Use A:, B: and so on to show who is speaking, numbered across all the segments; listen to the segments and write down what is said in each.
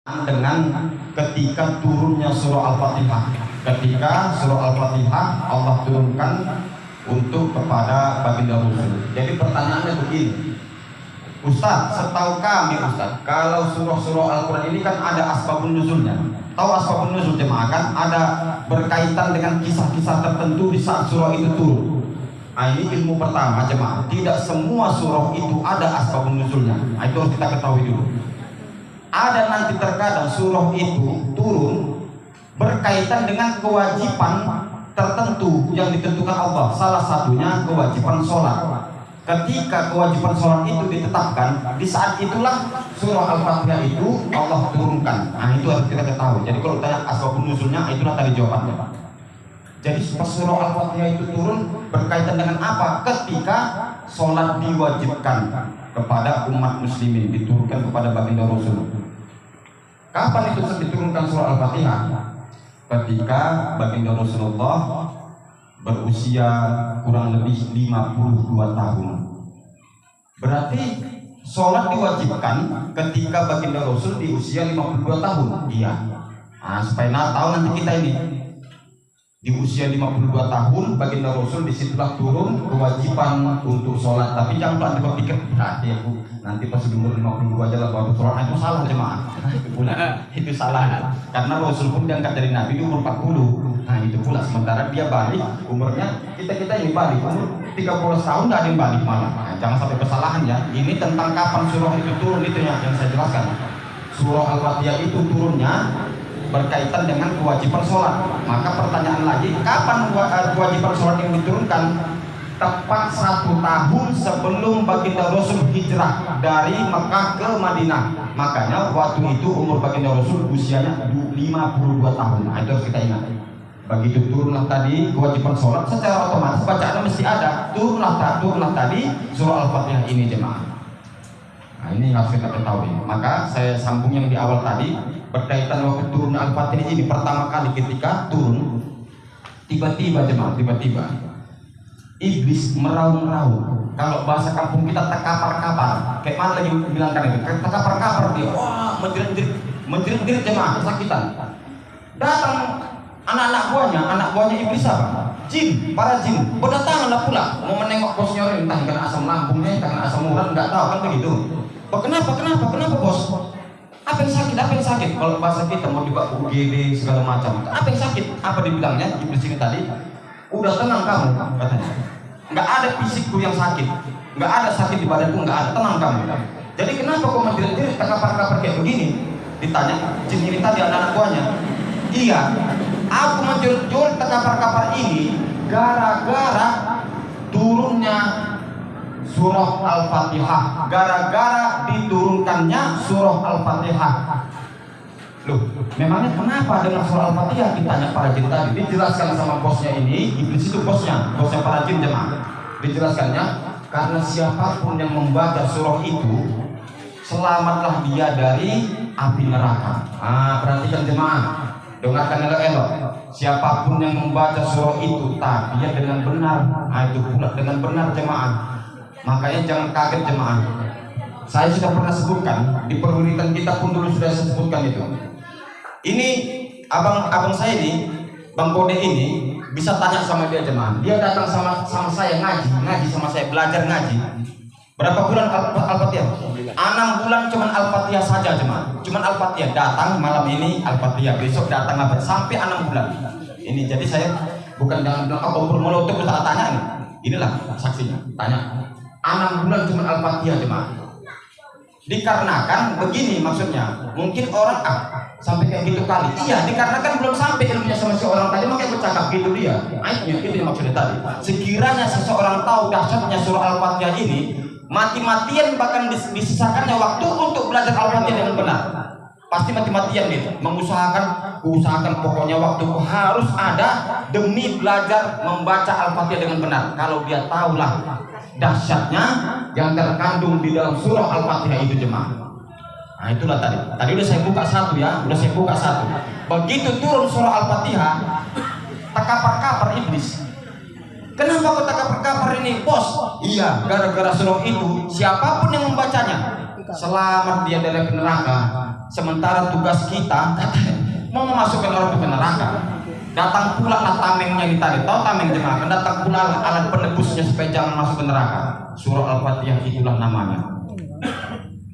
A: dengan ketika turunnya surah Al-Fatihah. Ketika surah Al-Fatihah Allah turunkan untuk kepada baginda Rasul. Jadi pertanyaannya begini, Ustaz, setahu kami Ustaz, kalau surah-surah Al-Quran ini kan ada asbabun nuzulnya. Tahu asbabun nuzul jemaah kan? Ada berkaitan dengan kisah-kisah tertentu di saat surah itu turun. Nah, ini ilmu pertama jemaah. Tidak semua surah itu ada asbabun nuzulnya. Nah, itu harus kita ketahui dulu. Ada nanti terkadang surah itu turun berkaitan dengan kewajiban tertentu yang ditentukan Allah. Salah satunya kewajiban sholat. Ketika kewajiban sholat itu ditetapkan, di saat itulah surah Al-Fatihah itu Allah turunkan. Nah, itu harus kita ketahui. Jadi kalau tanya asbabun nuzulnya, itulah tadi jawabannya. Jadi surah Al-Fatihah itu turun berkaitan dengan apa? Ketika sholat diwajibkan kepada umat muslimin, diturunkan kepada baginda Rasul. Kapan itu diturunkan surah Al-Fatihah? Ketika baginda Rasulullah berusia kurang lebih 52 tahun. Berarti sholat diwajibkan ketika baginda Rasul di usia 52 tahun. Iya. Nah, supaya tahu nanti kita ini di usia 52 tahun baginda Rasul disitulah turun kewajiban untuk sholat. Tapi jangan pernah berpikir nanti pas umur 52 aja lah baru sholat. Itu salah jemaah. Itu salah. Karena Rasul pun diangkat dari Nabi di umur 40. Nah itu pula sementara dia balik umurnya kita ini balik umur 30 tahun nggak ada yang balik malah. Nah, jangan sampai kesalahan ya. Ini tentang kapan surah itu turun itu yang saya jelaskan. Surah Al-Fatihah itu turunnya berkaitan dengan kewajiban sholat. Maka pertanyaan lagi, kapan kewajiban sholat yang diturunkan? Tepat 1 tahun sebelum baginda Rasul hijrah dari Mekah ke Madinah. Makanya waktu itu umur baginda Rasul usianya 52 tahun. Nah, itu harus kita ingat. Begitu turunlah tadi kewajiban sholat, secara otomatis bacaannya mesti ada. Turunlah tadi surah Al-Fatihah ini jemaah. Nah, ini harus kita ketahui. Maka saya sambung yang di awal tadi berkaitan waktu turun Al-Fatihah ini pertama kali ketika turun, tiba-tiba jemaah, tiba-tiba iblis meraung-raung. Kalau bahasa kampung kita tekapar-kapar. Kayak mana lagi bilangkan itu? Tekapar-kapar dia. Wah, menjerit-jerit jemaah kesakitan. Datang anak buahnya iblis apa? Jin, para jin. Berdatanganlah pula mau menengok bosnya, entah kena asam lambungnya, entah kena asam urat, nggak tahu kan begitu. Kenapa bos? Apa yang sakit? Kalau bahasa kita mau dibawa UGD segala macam. Apa yang sakit? Apa dibilangnya iblis ini tadi? Udah tenang kamu katanya. Nggak ada fisikku yang sakit, nggak ada sakit di badanku, nggak ada, tenang kamu. Jadi kenapa kau menjerit-jerit tekapar-kapar kayak begini? Ditanya jin ini tadi anak buahnya. Iya, aku menjerit-jerit tekapar-kapar ini gara-gara turunnya surah Al-Fatihah, gara-gara diturunkannya surah Al-Fatihah. Loh, memangnya kenapa dengan surah Al-Fatihah? Ditanya para jin tadi. Dijelaskan sama bosnya ini, iblis itu bosnya para jin jemaah. Dijelaskannya, karena siapapun yang membaca surah itu, selamatlah dia dari api neraka. Perhatikan jemaah, dengarkan elok-elok. Siapapun yang membaca surah itu, tapi ya dengan benar. Itu pula dengan benar jemaah. Makanya jangan kaget jemaah. Saya sudah pernah sebutkan di perwiritan kita pun dulu sudah saya sebutkan itu. Ini abang saya ini, Bang Kode ini bisa tanya sama dia jemaah. Dia datang sama saya ngaji sama saya, belajar ngaji. Berapa bulan Al-Fatihah? 6 bulan cuman Al-Fatihah saja jemaah. Cuman Al-Fatihah, datang malam ini Al-Fatihah, besok datang sampai 6 bulan. Ini jadi saya bukan jangan bilang kompor molotok tak tanya nih. Inilah saksinya, tanya. 6 bulan cuman Al-Fatihah jemaah. Dikarenakan begini maksudnya, mungkin orang sampai kayak gitu kali. Iya, dikarenakan belum sampai ilmunya sama seorang tadi, makanya bercakap gitu dia. Itu yang maksudnya tadi. Sekiranya seseorang tahu dahsyatnya surah Al-Fatihah ini, mati-matian bahkan disisakannya waktu untuk belajar Al-Fatihah dengan benar. Pasti mati-matian gitu, usahakan pokoknya waktu harus ada demi belajar membaca Al-Fatihah dengan benar. Kalau dia tahulah dahsyatnya yang terkandung di dalam surah Al-Fatihah itu jemaah. Nah itulah tadi udah saya buka satu ya, begitu turun surah Al-Fatihah, tekapar-kapar iblis. Kenapa kau tekapar-kapar ini bos? Iya, gara-gara surah itu siapapun yang membacanya selamat dia dari neraka. Sementara tugas kita mau memasukkan orang ke neraka. Datang pula lah tamengnya ini tadi. Tahu tameng jemaah? Datang pula alat penebusnya supaya jangan masuk ke neraka. Surah Al-Fatihah itulah namanya.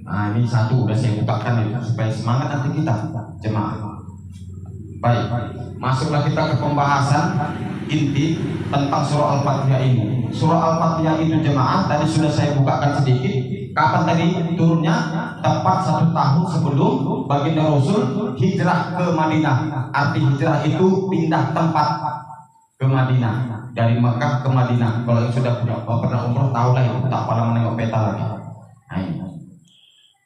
A: Nah ini satu udah saya bukakan ya, supaya semangat nanti kita jemaah. Baik, masuklah kita ke pembahasan inti tentang surah Al-Fatihah ini. Surah Al-Fatihah itu jemaah tadi sudah saya bukakan sedikit. Kapan tadi turunnya? Tepat 1 tahun sebelum baginda Rasul hijrah ke Madinah. Arti hijrah itu pindah tempat ke Madinah, dari Mekah ke Madinah. Kalau yang sudah pernah umroh tahu lah itu, tak pernah menengok peta lagi. Nah, ini.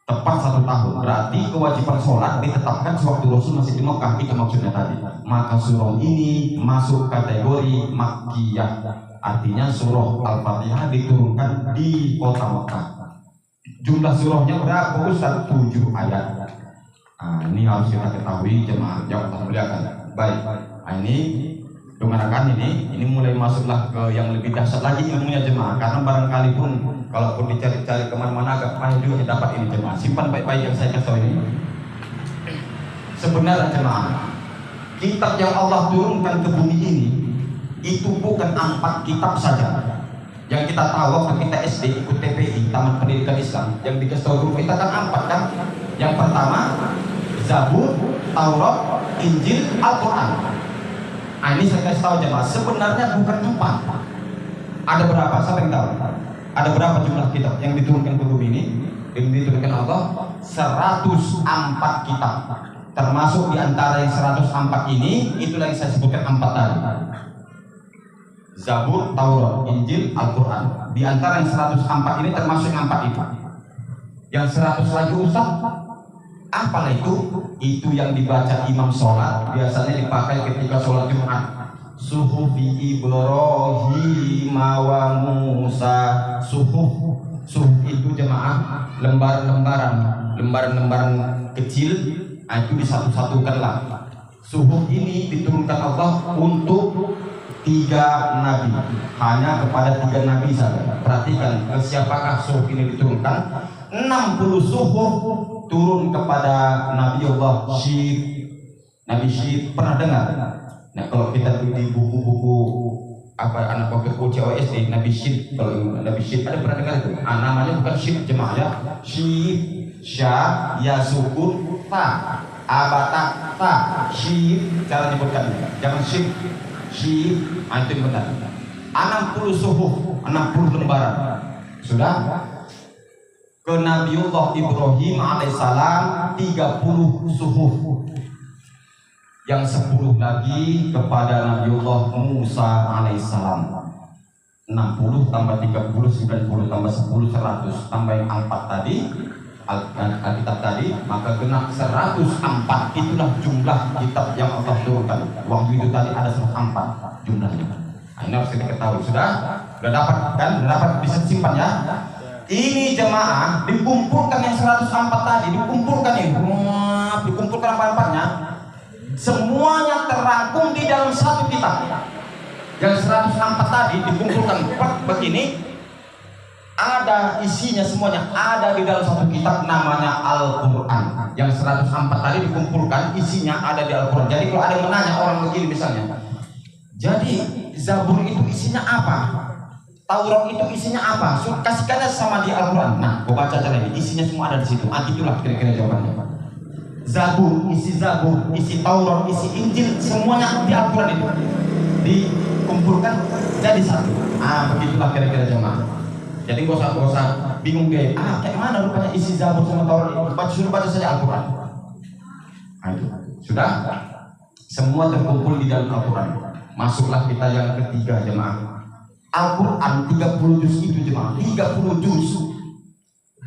A: Tepat 1 tahun, berarti kewajiban sholat ditetapkan sewaktu Rasul masih di Mekah. Itu maksudnya tadi. Maka surah ini masuk kategori Makkiyah. Artinya surah Al-Fatihah diturunkan di kota Mekah. Jumlah surahnya berapa Ustaz? 7 ayat. Nah, ini harus kita ketahui jemaah yang Allah muliakan. Baik. Nah, ini dengarkan ini mulai masuklah ke yang lebih dahsyat lagi ilmunya jemaah. Karena barangkali pun kalaupun dicari-cari kemana-mana agak payah juga dapat ini jemaah. Simpan baik-baik yang saya kasih ini. Sebenarnya jemaah, kitab yang Allah turunkan ke bumi ini itu bukan 4 kitab saja. Yang kita tahu waktu kita SD ikut TPI, Taman Pendidikan Islam, yang dikasih tahu guru kita kan 4 kan. Yang pertama Zabur, Taurat, Injil, Al-Quran. Nah, ini saya kasih tahu jemaah, sebenarnya bukan 4. Ada berapa? Siapa yang tahu? Ada berapa jumlah kitab yang diturunkan ke bumi ini? Yang diturunkan Allah 104 kitab. Termasuk di antara yang 104 ini, itulah yang saya sebutkan 4 tadi. Zabur, Taurat, Injil, Al-Quran. Di antara yang 104 ini termasuk yang 4 itu. Yang 100 lagi Ustaz, apalah itu? Itu yang dibaca imam sholat, biasanya dipakai ketika sholat Jumat. Suhufi Ibrahim wa Musa. Suhuf itu jemaah lembaran kecil. Itu disatu-satukanlah. Suhuf ini diturunkan Allah untuk 3 nabi, hanya kepada 3 nabi saja. Perhatikan ke siapakah suhuf ini diturunkan. 60 suhuf turun kepada Nabi Allah Syed. Nabi Syed pernah dengar? Nah, kalau kita di buku-buku apa anak buku COSD Nabi Syed, kalau Nabi Syed ada pernah dengar itu? Namanya bukan Syed jemaah ya. Syed, Syah, ya sukun, ta, abata, ta, Syed. Cara nyebutkan, jangan Syed. Itu benar. 60 suhuf, 60 lembaran. Sudah. Ke Nabiullah Ibrahim alaihissalam 30 suhuf. Yang 10 lagi kepada Nabiullah Musa alaihissalam. 60 tambah 30, 90 tambah 10, 100 tambah yang 4 tadi. Alkitab tadi, maka kena 104. Itulah jumlah kitab yang Allah turunkan. Waktu itu tadi ada 104 jumlahnya. Nah, ini harus kita ketahui. Sudah dapat kan? Dapat bisa simpan ya. Ini jemaah dikumpulkan yang 104 tadi, dikumpulkan apa-apanya. Semuanya terangkum di dalam satu kitab. Yang 104 tadi dikumpulkan begini. Ada isinya semuanya, ada di dalam satu kitab namanya Al-Quran. Yang 104 tadi dikumpulkan, isinya ada di Al-Quran. Jadi kalau ada yang menanya orang begini misalnya, jadi Zabur itu isinya apa? Taurat itu isinya apa? Kasihkannya sama di Al-Quran. Nah, gua baca cara ini, isinya semua ada di situ. Itulah kira-kira jawabannya. Zabur, isi Taurat, isi Injil, semuanya di Al-Quran itu dikumpulkan jadi satu. Begitulah kira-kira jemaah. Jadi gak usah bingung deh. Kayak mana rupanya isi Zabur sama Taurat? Suruh baca saja Al-Quran. Itu sudah. Semua terkumpul di dalam Al-Quran. Masuklah kita yang ketiga jemaah. Al-Quran 30 juz itu jemaah. 30 juz.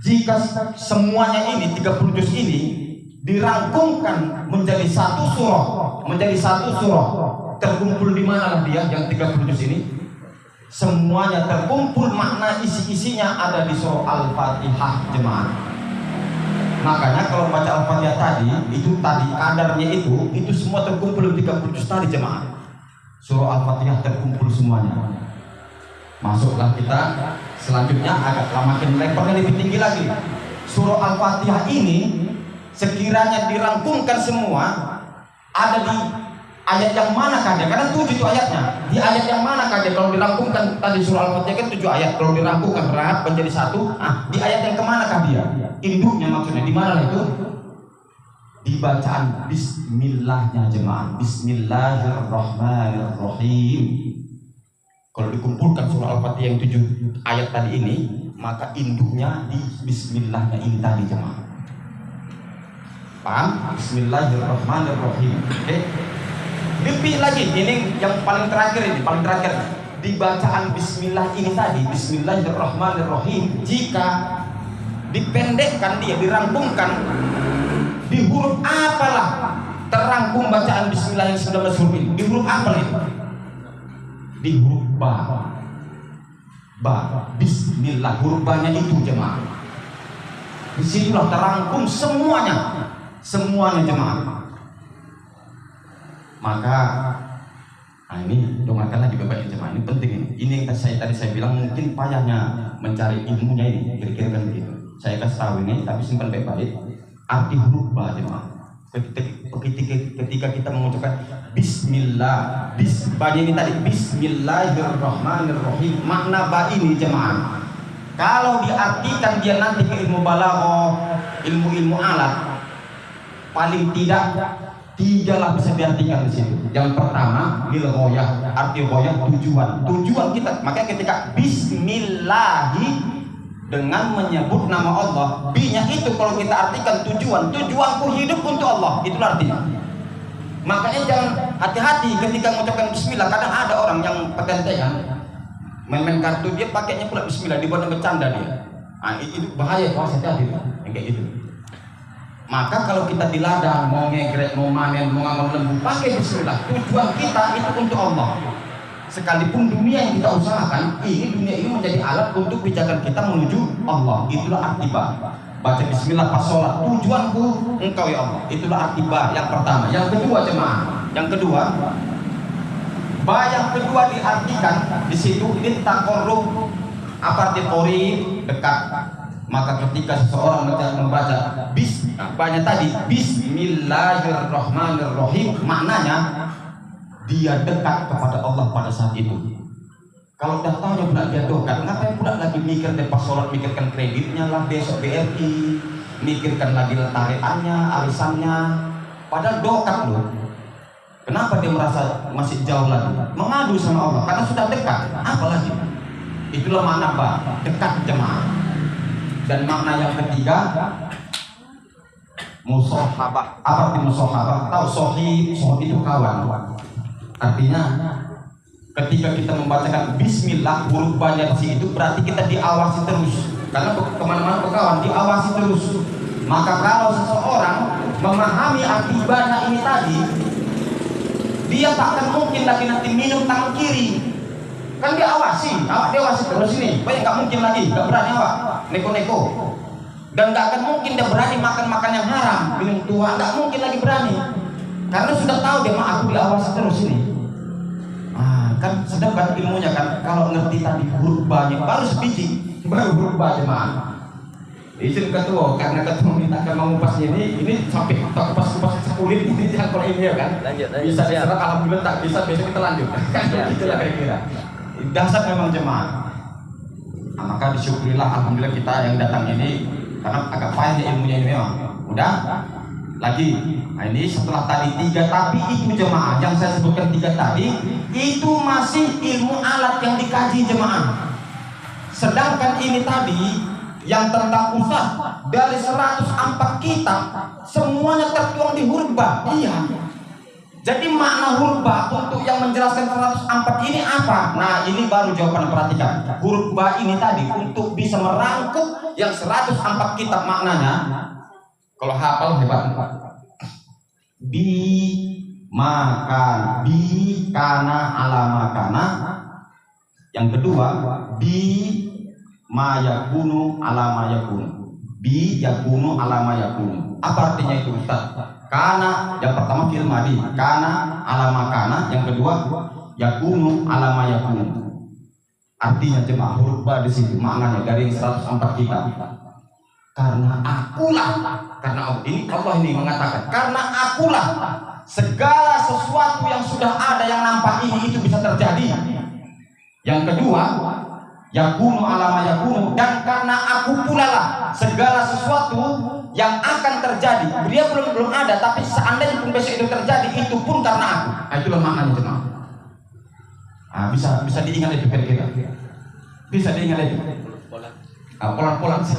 A: Jika semuanya ini 30 juz ini dirangkumkan menjadi satu surah, terkumpul di mana lah dia yang 30 juz ini? Semuanya terkumpul, makna isi-isinya ada di surah Al-Fatihah jemaah. Makanya kalau baca Al-Fatihah tadi, itu tadi kadarnya itu semua terkumpul di 30 juz tadi jemaah. Surah Al-Fatihah terkumpul semuanya. Masuklah kita selanjutnya agak makin levelnya lebih tinggi lagi. Surah Al-Fatihah ini sekiranya dirangkumkan semua, ada di ayat yang manakah dia? Karena 7 itu ayatnya. Di ayat yang manakah dia? Kalau dirangkumkan tadi surah Al-Fatihah kan 7 ayat. Kalau dirangkumkan berat menjadi 1, di ayat yang kemanakah dia? Induknya maksudnya di mana itu? Di bacaan bismillahnya jemaah. Bismillahirrahmanirrahim. Kalau dikumpulkan surah Al-Fatihah yang 7 ayat tadi ini, maka induknya di bismillahnya ini tadi jemaah. Paham? Bismillahirrahmanirrahim. Oke. Lebih lagi, ini yang paling terakhir ini, paling terakhir. Di bacaan bismillah ini tadi, bismillahirrahmanirrahim, jika dipendekkan dia, dirangkumkan di huruf apalah terangkum bacaan bismillah yang 19 huruf ini? Di huruf apa itu? Di huruf ba. Bismillah, huruf ba-nya itu jemaah. Disitulah terangkum semuanya jemaah. Maka ini doakanlah juga baik jemaah, ini penting ini. Ini yang tadi saya bilang, mungkin payahnya mencari ilmunya ini, kira-kira kan begitu. Saya kasih tahu ini, tapi simpan baik-baik. Arti huruf ba jemaah. Ketika kita mengucapkan bismillah, ba-nya ini tadi bismillahirrahmanirrahim. Makna ba ini jemaah, kalau diartikan dia nanti ke ilmu balaghah, ilmu alat, paling tidak 3 lah bisa diartikan di situ. Yang pertama, lil ghoyah, arti ghoyah tujuan kita. Makanya ketika bismillahi dengan menyebut nama Allah, B-nya itu kalau kita artikan tujuanku hidup untuk Allah, itulah artinya. Makanya jangan hati-hati ketika mengucapkan bismillah. Kadang ada orang yang petentean main kartu, dia pakainya pula bismillah, dibuat bercanda dia. Itu bahaya, kalau hati-hati kayak gitu. Maka kalau kita di ladang mau ngegrek, mau manen, mau ngambil lembu, pakai bismillah. Tujuan kita itu untuk Allah. Sekalipun dunia yang kita usahakan, dunia ini menjadi alat untuk pijakan kita menuju Allah. Itulah arti ba. Baca bismillah pas sholat, tujuanku engkau ya Allah. Itulah arti ba yang pertama. Yang kedua jemaah, ba yang kedua diartikan di situ taqarrub. Apa arti qarib? Dekat. Maka ketika seseorang membaca ba-nya tadi bismillahirrahmanirrahim, maknanya dia dekat kepada Allah pada saat itu. Kalau udah tahu dia pula dia dekat, ngapain pula lagi mikir pas sholat, mikirkan kreditnya lah, besok BRI, mikirkan lagi tarikannya, arisannya. Padahal dekat loh. Kenapa dia merasa masih jauh lagi? Mengadu sama Allah karena sudah dekat. Apalagi? Itulah makna ba, dekat jemaah. Dan makna yang ketiga, musahabah. Apa arti musahabah? Tahu sohib itu kawan. Artinya ketika kita membacakan bismillah, huruf ba-nya di situ berarti kita diawasi terus. Karena kemana-mana berkawan, diawasi terus. Maka kalau seseorang memahami arti ba-nya ini tadi, dia tak akan mungkin lagi nanti minum tangan kiri. Kan dia awasi terus ini. Banyak nggak mungkin lagi, nggak berani awak neko-neko. Dan nggak akan mungkin dia berani makan yang haram, minum tua, nggak mungkin lagi berani. Karena sudah tahu dia aku diawasi terus ini. Kan sedang kan ilmunya kan. Kalau ngerti tadi huruf ba-nya baru sebiji, baru huruf ba jemaah. Izin ketua, karena ketua minta ke mengupas ini sampai kupas kulit ini jangan kalau ini ya kan. Lanjut. Bisa diserap, alhamdulillah tak bisa, besok kita lanjut. Itulah kira-kira. Dasar memang jemaah. Maka disyukurilah alhamdulillah kita yang datang ini, karena agak payah ilmunya ini memang. Udah lagi. Ini setelah tadi 3, tapi itu jemaah yang saya sebutkan 3 tadi itu masih ilmu alat yang dikaji jemaah. Sedangkan ini tadi yang tentang usah dari 104 kitab semuanya tertuang di huruf ba. Iya. Jadi makna huruf ba untuk yang menjelaskan 104 ini apa? Nah, ini baru jawaban, perhatikan. Huruf ba ini tadi untuk bisa merangkum yang 104 kitab maknanya. Kalau hafal hebat. Makan, kana alamakana. Yang kedua, mayakunu alamayakunu. Yakunu alamayakunu. Apa artinya itu Ustaz? Kana yang pertama fi'il madhi, kana alamakana. Yang kedua, yakunu alamayakunu. Artinya jemaah huruf ba di situ maknanya dari 104 kitab. karena akulah, karena ini Allah ini mengatakan, karena akulah segala sesuatu yang sudah ada yang nampak ini itu bisa terjadi. Yang kedua, yakunu alama yakunu, dan karena aku pula lah segala sesuatu yang akan terjadi. Dia belum ada, tapi seandainya pun besok itu terjadi, itu pun karena aku. Nah, itulah maknanya jemaah. Nah, bisa diingat itu kira-kira. Bisa diingat itu. Pola-pola sih.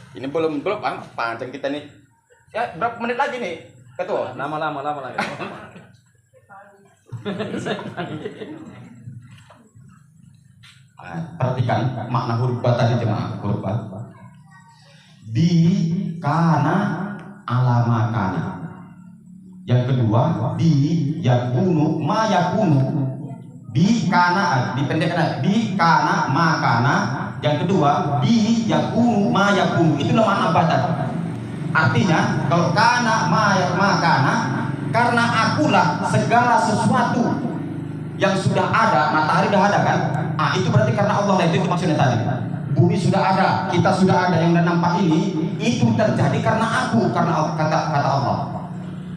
A: Ini belum panjang kita nih. Ya, berapa menit lagi nih, Ketua?
B: Lama lagi.
A: Perhatikan makna huruf ba tadi jemaah. Huruf ba. Bi kana alama kana. Yang kedua, bi yakunu ma yakunu. Bi kana dipendekkan bi kana ma kana. Yang kedua, bi yakunu ma yakunu. Itulah makna ba tadi. Artinya kalau kana ma kana, karena akulah segala sesuatu yang sudah ada. Matahari sudah ada kan? Ah, itu berarti karena Allah lah, itu maksudnya tadi. Bumi sudah ada, kita sudah ada, yang nampak ini itu terjadi karena aku, karena kata Allah.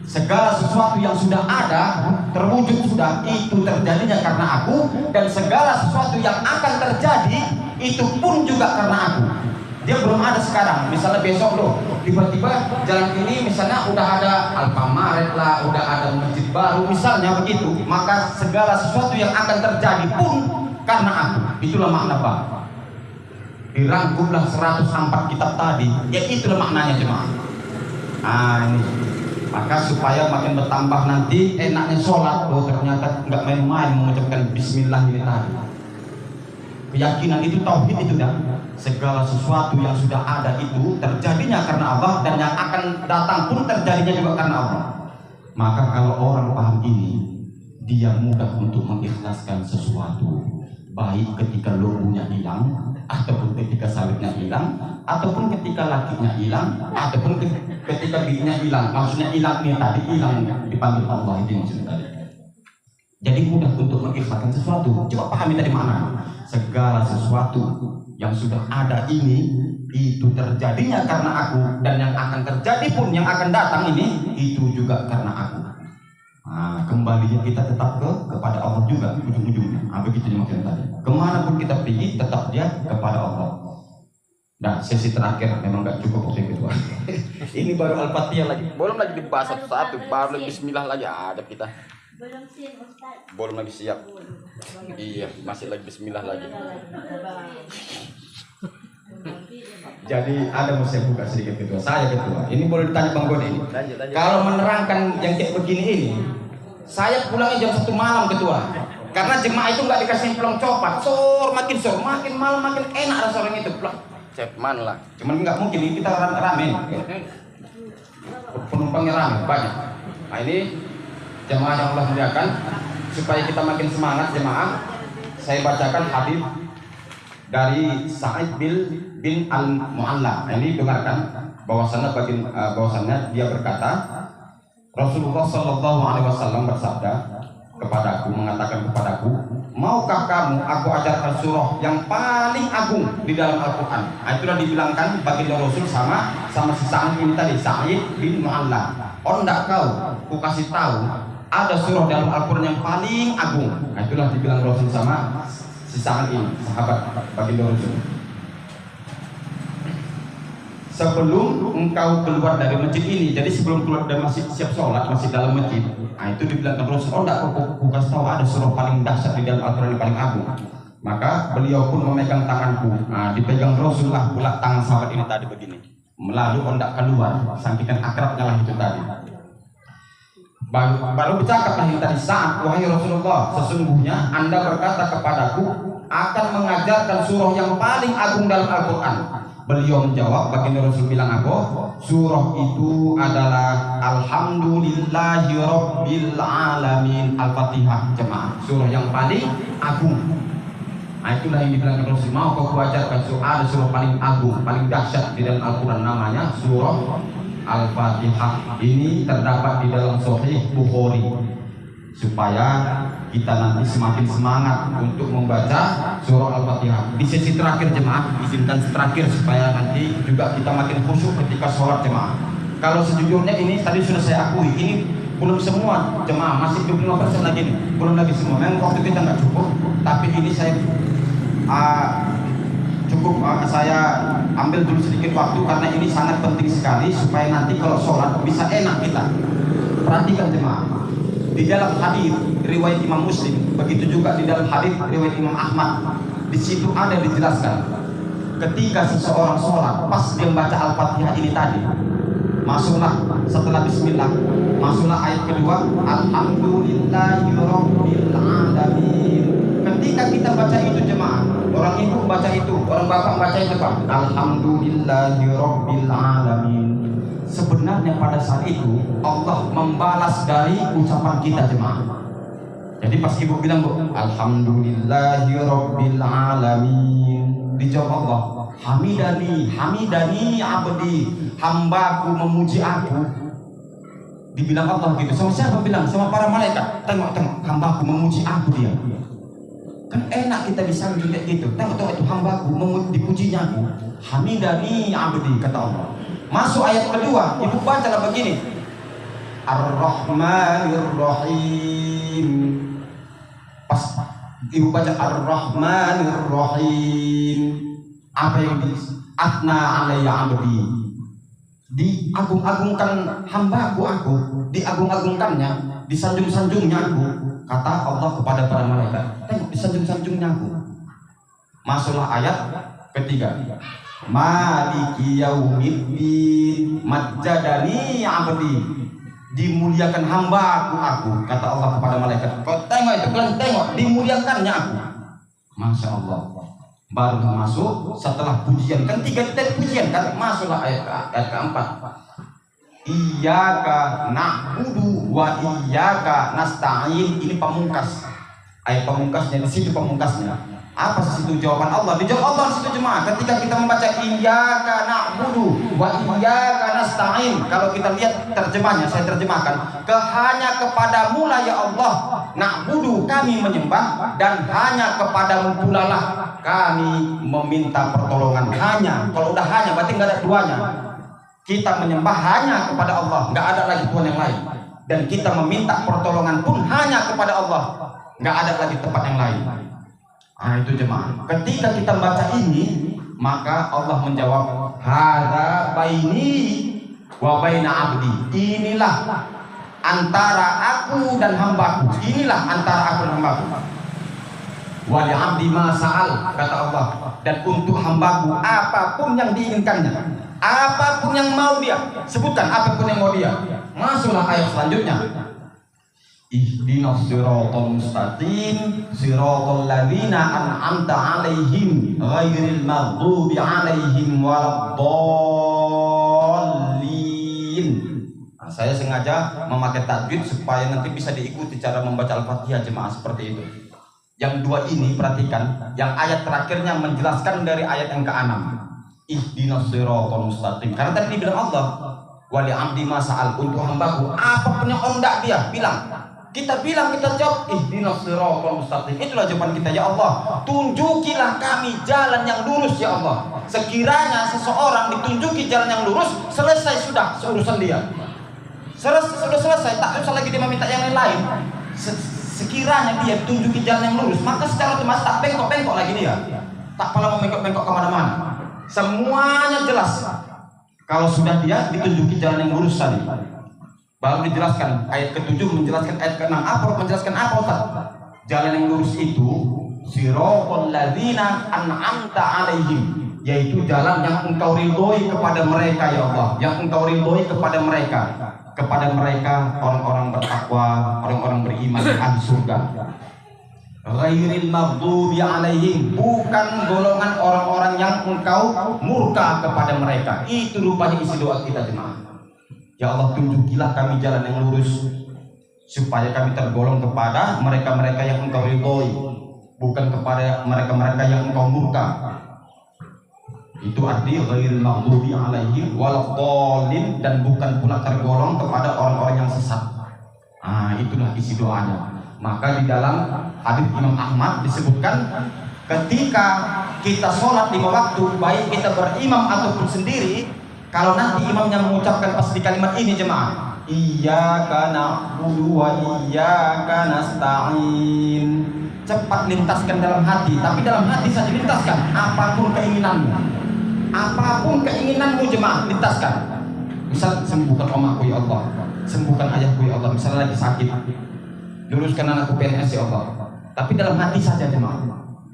A: Segala sesuatu yang sudah ada terwujud sudah, itu terjadinya karena aku, dan segala sesuatu yang akan terjadi itu pun juga karena aku. Dia belum ada sekarang, misalnya besok loh, tiba-tiba jalan ini misalnya udah ada Alfamaret lah, udah ada masjid baru, misalnya begitu, maka segala sesuatu yang akan terjadi pun karena aku. Itulah makna Pak. Dirangkumlah 104 kitab tadi, ya itulah maknanya jemaah. Nah ini, maka supaya makin bertambah nanti enaknya sholat, oh ternyata nggak main-main mengucapkan Bismillah ini tadi. Keyakinan itu tauhid itu dah. Segala sesuatu yang sudah ada itu terjadinya karena Allah, dan yang akan datang pun terjadinya juga karena Allah. Maka kalau orang paham ini, dia mudah untuk mengikhlaskan sesuatu, baik ketika logonya hilang, ataupun ketika sawitnya hilang, ataupun ketika lakinya hilang, ataupun ketika bijinya hilang. Maksudnya hilang ini tadi, hilang dipanggil Allah, itu maksudnya tadi. Jadi mudah untuk mengikhlaskan sesuatu. Coba pahami tadi mana? Segala sesuatu yang sudah ada ini itu terjadinya karena aku, dan yang akan terjadi pun, yang akan datang ini itu juga karena aku. Nah, kembalinya kita tetap kepada Allah juga ujung-ujungnya. Nah, begitu maksudnya tadi. Kemanapun kita pergi, tetap dia kepada Allah. Nah, sesi terakhir memang nggak cukup waktu kedua. Ini baru Al-Fatihah lagi. Belum lagi dibahas satu-satu. Baru Bismillah lagi ada kita. Belum lagi siap. Iya, masih lagi Bismillah lagi. Jadi ada mau saya buka sedikit ketua. Saya ketua. Ini boleh ditanya Bang Goni ini. Kalau menerangkan yang kayak begini ini, saya pulangnya jam 1 malam ketua. Karena jemaah itu nggak dikasih pulang copat. Makin malam makin enak rasanya itu pulang. Cepat lah. Cuman nggak mungkin ini kita rame. Penumpangnya rame banyak. Nah ini jemaah yang Allah muliakan, supaya kita makin semangat jemaah, saya bacakan hadis dari Sa'id bin Al-Mu'alla. Ini dengarkan bahwasannya dia berkata, Rasulullah Shallallahu Alaihi Wasallam bersabda kepadaku, mengatakan kepadaku, maukah kamu aku ajarkan surah yang paling agung di dalam Al-Quran? Nah, itulah dibilangkan baginda Rasul sama si Sa'id ini tadi, Sa'id bin Mu'alla. Oh enggak kau, aku kasih tahu ada surah dalam Al-Quran yang paling agung. Nah, itulah dibilang Rasul sama si Sa'id ini, sahabat baginda Rasul. Sebelum engkau keluar dari masjid ini, jadi sebelum keluar dari masjid siap sholat, masih dalam masjid. Nah, itu dibilangkan Rasul, oh enggak, aku kasih tahu ada surah paling dahsyat di dalam Al-Quran yang paling agung. Maka beliau pun memegang tanganku. Nah, dipegang Rasulullah pula tangan sahabat ini tadi begini. Melalui ondak keluar, sampaikan akrabnya lah itu tadi. Baru bercakaplah yang tadi, saat wahai Rasulullah, sesungguhnya Anda berkata kepadaku akan mengajarkan surah yang paling agung dalam Al-Quran. Beliau menjawab, baginda Rasul bilang apa? Surah itu adalah Alhamdulillahi Rabbil Alamin, Al-Fatihah jemaah. Surah yang paling agung. Nah, itulah yang dibilang Rasul, mau kau ajarkan surah, ada surah paling agung, paling dahsyat di dalam Al-Quran, namanya surah Al-Fatihah. Ini terdapat di dalam Sahih Bukhari. supaya kita nanti semakin semangat untuk membaca surah Al-Fatihah. Di sesi terakhir jemaah, izinkan terakhir supaya nanti juga kita makin khusyuk ketika sholat jemaah. Kalau sejujurnya ini tadi sudah saya akui, ini belum semua jemaah, masih 25% lagi nih, belum lagi semua. Memang waktu kita nggak cukup, tapi ini saya saya ambil dulu sedikit waktu karena ini sangat penting sekali supaya nanti kalau sholat bisa enak kita. Perhatikan jemaah. Di dalam hadis riwayat Imam Muslim, begitu juga di dalam hadis riwayat Imam Ahmad, di situ ada dijelaskan ketika seseorang sholat pas dia membaca Al-Fatihah ini tadi, masuklah setelah Bismillah, masuklah ayat kedua, Alhamdulillahirabbil alamin. Ketika kita baca itu jemaah, orang ibu baca itu, orang bapak baca itu Pak, Alhamdulillahirabbil alamin. Sebenarnya pada saat itu Allah membalas dari ucapan kita jemaah. Jadi pas ibu bilang Bu, Alhamdulillahirabbil alamin, dijawab Allah, Hamidani abdi, hambaku memuji aku. Dibilang Allah gitu. Sama siapa bilang? Sama para malaikat. Tengok, hambaku memuji aku dia. Kan enak kita bisa kayak gitu. Tengok itu hambaku dipujinya aku. Hamidani abdi, kata Allah. Masuk ayat kedua, ibu bacalah begini, Ar-Rahmanir-Rahim. Pas ibu baca Ar-Rahmanir-Rahim, apa yang di Atna alayya abdi, diagung-agungkan hambaku aku, diagung-agungkannya, disanjung-sanjungnya aku, kata Allah kepada para malaikat. Tengok, disanjung-sanjungnya aku. Masuklah ayat ketiga, Maliki yaumiddin, majjadani abdi, dimuliakan hambaku aku, kata Allah kepada malaikat. Kau tengok itu, kalian tengok, dimuliakannya aku. Masya Allah. Baru masuk setelah pujian, kan 3 pujian kan, masuklah ayat keempat, Iyyaka na'budu wa iyyaka nasta'in. Ini pamungkas, ayat pamungkasnya, di situ pamungkasnya. Apa sih itu jawaban Allah? Dijawab Allah di situ jemaah. Ketika kita membaca Iyyaka na'budu wa iyyaka nasta'in. Kalau kita lihat terjemahnya, saya terjemahkan, hanya kepadamu lah ya Allah na'budu, kami menyembah, dan hanya kepadamu pula lah kami meminta pertolongan. Hanya, kalau udah hanya berarti nggak ada duanya. Kita menyembah hanya kepada Allah, nggak ada lagi Tuhan yang lain. Dan kita meminta pertolongan pun hanya kepada Allah, nggak ada lagi tempat yang lain. Nah itu jemaah. Ketika kita baca ini, maka Allah menjawab, Hadza baini wa baina abdi. Inilah antara aku dan hambaku. Inilah antara aku dan hambaku. Wa li abdi ma sa'al, kata Allah. Dan untuk hambaku apapun yang diinginkannya, apapun yang mau dia, sebutkan apapun yang mau dia. Masuklah ayat selanjutnya. Ihdinas siratal mustaqim, siratal ladzina an'amta 'alaihim ghairil maghdubi 'alaihim waladdallin. Nah, saya sengaja memakai tajwid supaya nanti bisa diikuti cara membaca Al-Fatihah jemaah seperti itu. Yang dua ini perhatikan, yang ayat terakhirnya menjelaskan dari ayat yang ke-6. Ihdinas siratal mustaqim. Karena tadi dibilang Allah, wa li 'abdi ma sa'al, untuk hambaku apapun yang hendak dia bilang. Kita bilang, kita jawab, ihdinas siratal mustaqim. Itulah jawaban kita, ya Allah, tunjukilah kami jalan yang lurus ya Allah. Sekiranya seseorang ditunjuki jalan yang lurus, selesai sudah urusan dia. Sudah selesai, tak usah lagi dia meminta yang lain. Sekiranya dia ditunjuki jalan yang lurus, maka secara otomatis tak bengkok-bengkok lagi dia. Tak pernah membengkok-bengkok kemana-mana. Semuanya jelas. Kalau sudah dia ditunjuki jalan yang lurus tadi. Baru dijelaskan ayat ke-7 menjelaskan ayat ke-6. Apa menjelaskan apa Ustaz? Jalan yang lurus itu siratal ladzina an'amta 'alaihim, yaitu jalan yang engkau ridhoi kepada mereka ya Allah, yang engkau ridhoi kepada mereka orang-orang bertakwa, orang-orang beriman, ahli surga. Ghairil maghdubi 'alaihim, bukan golongan orang-orang yang engkau murka kepada mereka. Itu rupanya isi doa kita jemaah. Ya Allah, tunjukilah kami jalan yang lurus supaya kami tergolong kepada mereka-mereka yang engkau ridhoi, bukan kepada mereka-mereka yang engkau murka. Itu arti ghairil maghdubi 'alaihim waladdallin, dan bukan pula tergolong kepada orang-orang yang sesat. Itulah isi doanya. Maka di dalam hadis Imam Ahmad disebutkan, ketika kita sholat 5 waktu, baik kita berimam ataupun sendiri, kalau nanti imamnya mengucapkan pas di kalimat ini jemaah, iyyaka na'budu wa iyyaka nasta'in, cepat lintaskan dalam hati, tapi dalam hati saja lintaskan, apapun keinginanmu jemaah, lintaskan. Misal sembuhkan omakku ya Allah, sembuhkan ayahku ya Allah, misalnya lagi sakit, luluskan anakku PNS ya Allah. Tapi dalam hati saja jemaah,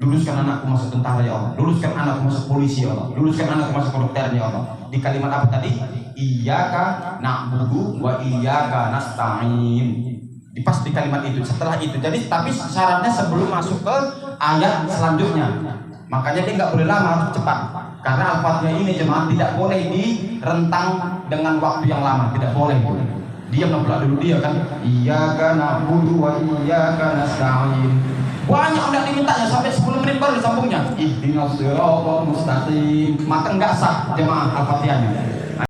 A: luluskan anakku masuk tentara ya Allah, luluskan anakku masuk polisi ya Allah, luluskan anakku masuk kedokteran ya Allah. Di kalimat apa tadi? Iyyaka na'budu wa iyyaka nasta'in. Pas di kalimat itu, setelah itu. Jadi tapi syaratnya sebelum masuk ke ayat selanjutnya. Makanya dia nggak boleh lama, harus cepat. Karena Al-Fatihah ini jemaah tidak boleh direntang dengan waktu yang lama, tidak boleh. Dia menolak dulu dia kan. Iyyaka na'budu wa iyyaka nasta'in. Banyak udah dimintanya sampai 10 menit baru disambungnya. Ihdinas siratal mustaqim. Maka enggak sah jemaah Al-Fatihahnya.